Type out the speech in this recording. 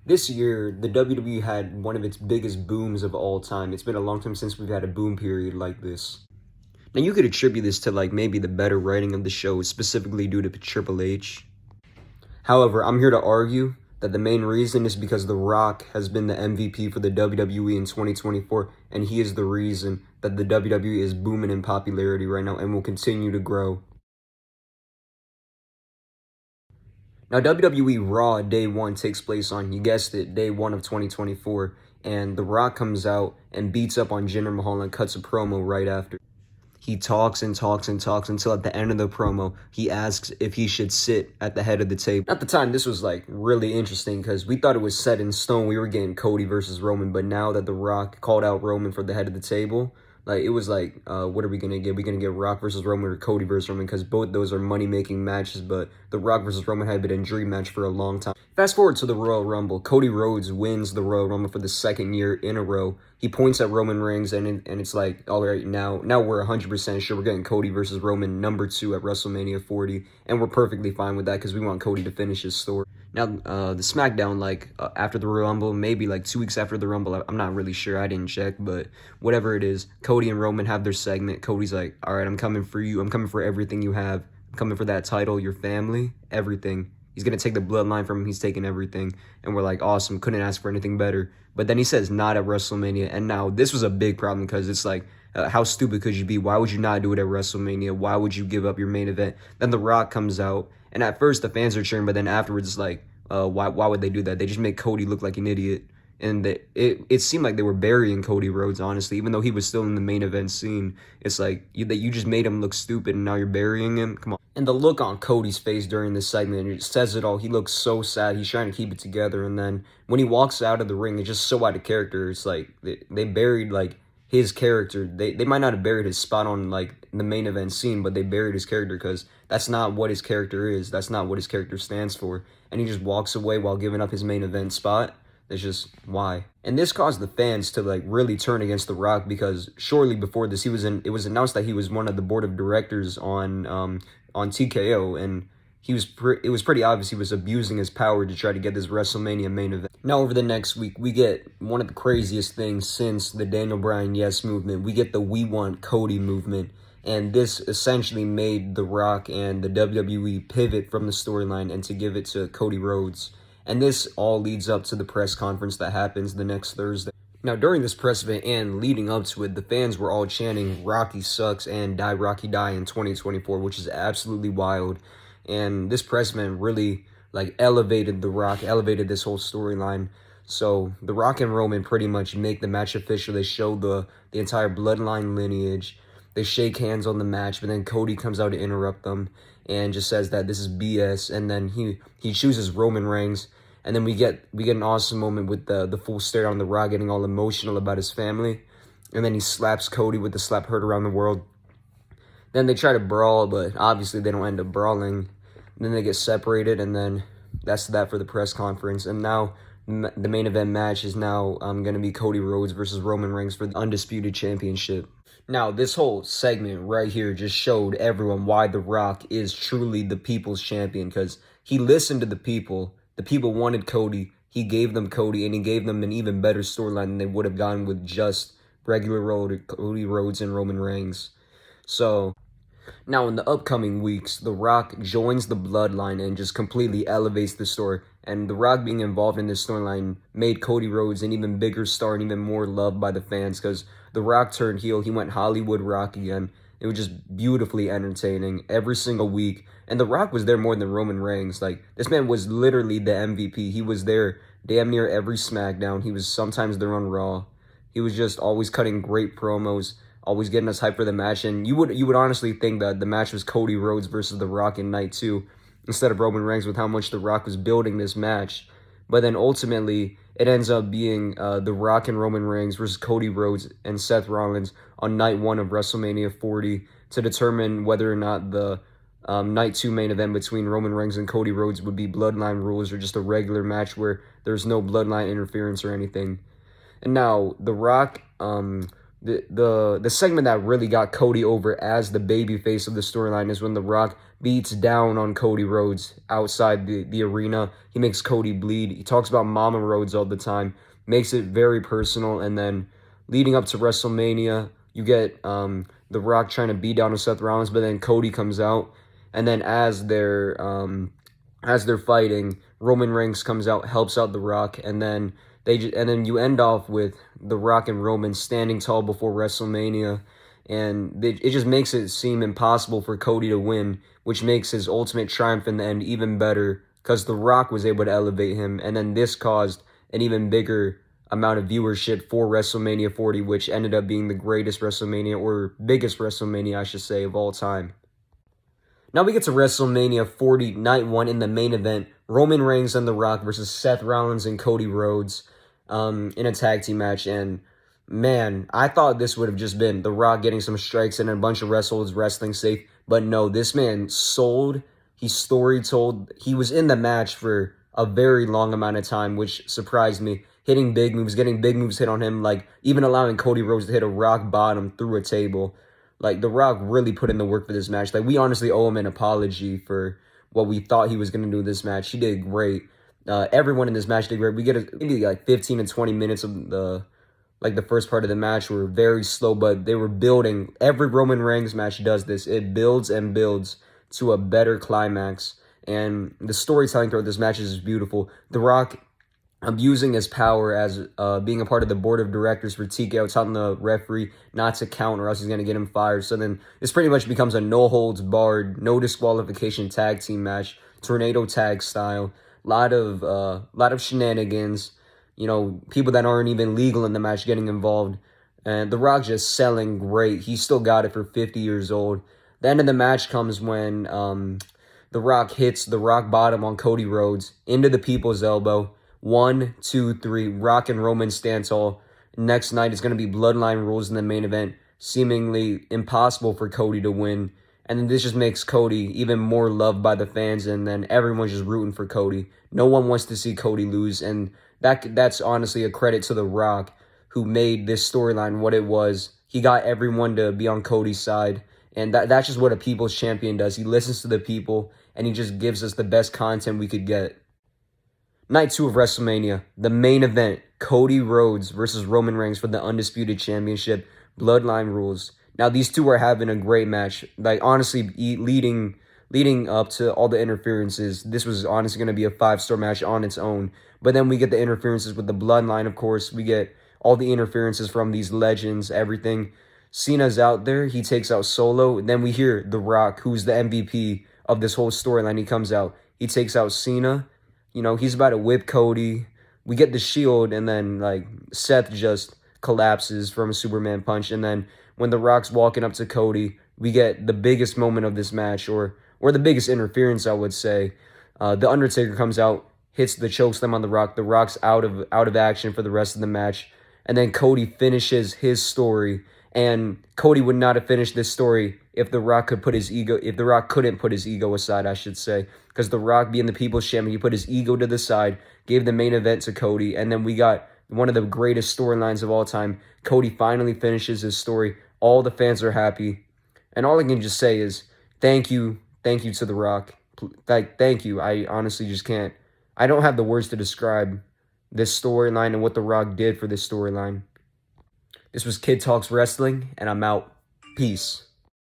This year, the WWE had one of its biggest booms of all time. It's been a long time since we've had a boom period like this. Now, you could attribute this to like maybe the better writing of the show, specifically due to Triple H. However, I'm here to argue that the main reason is because The Rock has been the MVP for the WWE in 2024, and he is the reason that the WWE is booming in popularity right now and will continue to grow. Now, WWE Raw Day 1 takes place on, you guessed it, Day 1 of 2024, and The Rock comes out and beats up on Jinder Mahal and cuts a promo right after. He talks and talks and talks until at the end of the promo, he asks if he should sit at the head of the table. At the time, this was like really interesting because we thought it was set in stone. We were getting Cody versus Roman, but now that The Rock called out Roman for the head of the table, like it was like, what are we going to get? We're going to get Rock versus Roman or Cody versus Roman because both those are money-making matches, but the Rock versus Roman had been a dream match for a long time. Fast forward to the Royal Rumble. Cody Rhodes wins the Royal Rumble for the second year in a row. He points at Roman Reigns, and it's like, all right, now we're 100% sure we're getting Cody versus Roman number 2 at WrestleMania 40, and we're perfectly fine with that because we want Cody to finish his story. Now, the SmackDown, after the Royal Rumble, maybe like 2 weeks after the Rumble, I'm not really sure, I didn't check, but whatever it is, Cody and Roman have their segment. Cody's like, all right, I'm coming for you. I'm coming for everything you have. I'm coming for that title, your family, everything. He's going to take the bloodline from him. He's taking everything. And we're like, awesome. Couldn't ask for anything better. But then he says not at WrestleMania. And now this was a big problem because it's like, how stupid could you be? Why would you not do it at WrestleMania? Why would you give up your main event? Then The Rock comes out. And at first the fans are cheering. But then afterwards it's like, why would they do that? They just make Cody look like an idiot. And it seemed like they were burying Cody Rhodes, honestly. Even though he was still in the main event scene. It's like, you just made him look stupid and now you're burying him? Come on. And the look on Cody's face during this segment, it says it all. He looks so sad. He's trying to keep it together. And then when he walks out of the ring, it's just so out of character. It's like they buried like his character. They might not have buried his spot on like the main event scene, but they buried his character because that's not what his character is. That's not what his character stands for. And he just walks away while giving up his main event spot. It's just, why? And this caused the fans to like really turn against The Rock because shortly before this, it was announced that he was one of the board of directors on TKO, and it was pretty obvious he was abusing his power to try to get this WrestleMania main event. Now over the next week, we get one of the craziest things since the Daniel Bryan Yes movement. We get the We Want Cody movement, and this essentially made The Rock and the WWE pivot from the storyline and to give it to Cody Rhodes. And this all leads up to the press conference that happens the next Thursday. Now, during this press event and leading up to it, the fans were all chanting Rocky sucks and die Rocky die in 2024, which is absolutely wild. And this press event really like elevated The Rock, elevated this whole storyline. So The Rock and Roman pretty much make the match official. They show the entire bloodline lineage. They shake hands on the match, but then Cody comes out to interrupt them and just says that this is BS. And then he chooses Roman Reigns. And then we get an awesome moment with the full stare on The Rock getting all emotional about his family. And then he slaps Cody with the slap heard around the world. Then they try to brawl, but obviously they don't end up brawling. And then they get separated, and then that's that for the press conference. And now the main event match is now going to be Cody Rhodes versus Roman Reigns for the Undisputed Championship. Now, this whole segment right here just showed everyone why The Rock is truly the people's champion, because he listened to the people. The people wanted Cody. He gave them Cody, and he gave them an even better storyline than they would have gone with just regular Cody Rhodes and Roman Reigns. So, now in the upcoming weeks, The Rock joins the bloodline and just completely elevates the story. And The Rock being involved in this storyline made Cody Rhodes an even bigger star and even more loved by the fans because The Rock turned heel. He went Hollywood Rock again. It was just beautifully entertaining every single week. And The Rock was there more than Roman Reigns. Like, this man was literally the MVP. He was there damn near every SmackDown. He was sometimes there on Raw. He was just always cutting great promos, always getting us hyped for the match. And you would honestly think that the match was Cody Rhodes versus The Rock in night 2 instead of Roman Reigns with how much The Rock was building this match. But then ultimately, it ends up being The Rock and Roman Reigns versus Cody Rhodes and Seth Rollins on night 1 of WrestleMania 40 to determine whether or not the night 2 main event between Roman Reigns and Cody Rhodes would be bloodline rules or just a regular match where there's no bloodline interference or anything. And now, The Rock The segment that really got Cody over as the babyface of the storyline is when The Rock beats down on Cody Rhodes outside the arena. He makes Cody bleed. He talks about Mama Rhodes all the time, makes it very personal. And then leading up to WrestleMania, you get The Rock trying to beat down on Seth Rollins, but then Cody comes out, and then as they're fighting, Roman Reigns comes out, helps out The Rock, and then and then you end off with The Rock and Roman standing tall before WrestleMania, and it just makes it seem impossible for Cody to win, which makes his ultimate triumph in the end even better because The Rock was able to elevate him, and then this caused an even bigger amount of viewership for WrestleMania 40, which ended up being the greatest WrestleMania, or biggest WrestleMania, I should say, of all time. Now we get to WrestleMania 40, Night 1 in the main event. Roman Reigns and The Rock versus Seth Rollins and Cody Rhodes in a tag team match. And man, I thought this would have just been The Rock getting some strikes and a bunch of wrestlers wrestling safe. But no, this man sold. He story told. He was in the match for a very long amount of time, which surprised me. Hitting big moves, getting big moves hit on him, like even allowing Cody Rhodes to hit a rock bottom through a table. Like, The Rock really put in the work for this match. Like, we honestly owe him an apology for what we thought he was going to do in this match. He did great. Everyone in this match did great. We get maybe like 15 to 20 minutes of the first part of the match were very slow, but they were building. Every Roman Reigns match does this. It builds and builds to a better climax. And the storytelling throughout this match is beautiful. The Rock abusing his power as being a part of the board of directors for TKO, telling the referee not to count or else he's going to get him fired. So then this pretty much becomes a no-holds-barred, no disqualification tag team match, tornado tag style. Lot of shenanigans, people that aren't even legal in the match getting involved. And The Rock just selling great. He still got it for 50 years old. The end of the match comes when The Rock hits the rock bottom on Cody Rhodes into the people's elbow. 1, 2, 3, Rock and Roman stand tall. Next night is going to be Bloodline rules in the main event. Seemingly impossible for Cody to win. And then this just makes Cody even more loved by the fans, and then everyone's just rooting for Cody. No one wants to see Cody lose, and that's honestly a credit to The Rock, who made this storyline what it was. He got everyone to be on Cody's side, and that's just what a people's champion does. He listens to the people, and he just gives us the best content we could get. Night 2 of WrestleMania, the main event, Cody Rhodes versus Roman Reigns for the Undisputed Championship, Bloodline rules. Now, these two are having a great match. Like, honestly, leading up to all the interferences, this was honestly going to be a 5-star match on its own. But then we get the interferences with the Bloodline, of course. We get all the interferences from these legends, everything. Cena's out there. He takes out Solo. And then we hear The Rock, who's the MVP of this whole storyline. He comes out. He takes out Cena. He's about to whip Cody. We get the Shield, and then, Seth just collapses from a Superman punch. And then when The Rock's walking up to Cody, we get the biggest moment of this match, or the biggest interference, I would say. The Undertaker comes out, hits the chokeslam on The Rock. The Rock's out of action for the rest of the match. And then Cody finishes his story. And Cody would not have finished this story if The Rock couldn't put his ego aside, I should say. Because The Rock, being the people's champion, he put his ego to the side, gave the main event to Cody, and then we got one of the greatest storylines of all time. Cody finally finishes his story. All the fans are happy. And all I can just say is, thank you to The Rock. Thank you. I honestly just can't. I don't have the words to describe this storyline and what The Rock did for this storyline. This was Kid Talks Wrestling, and I'm out. Peace.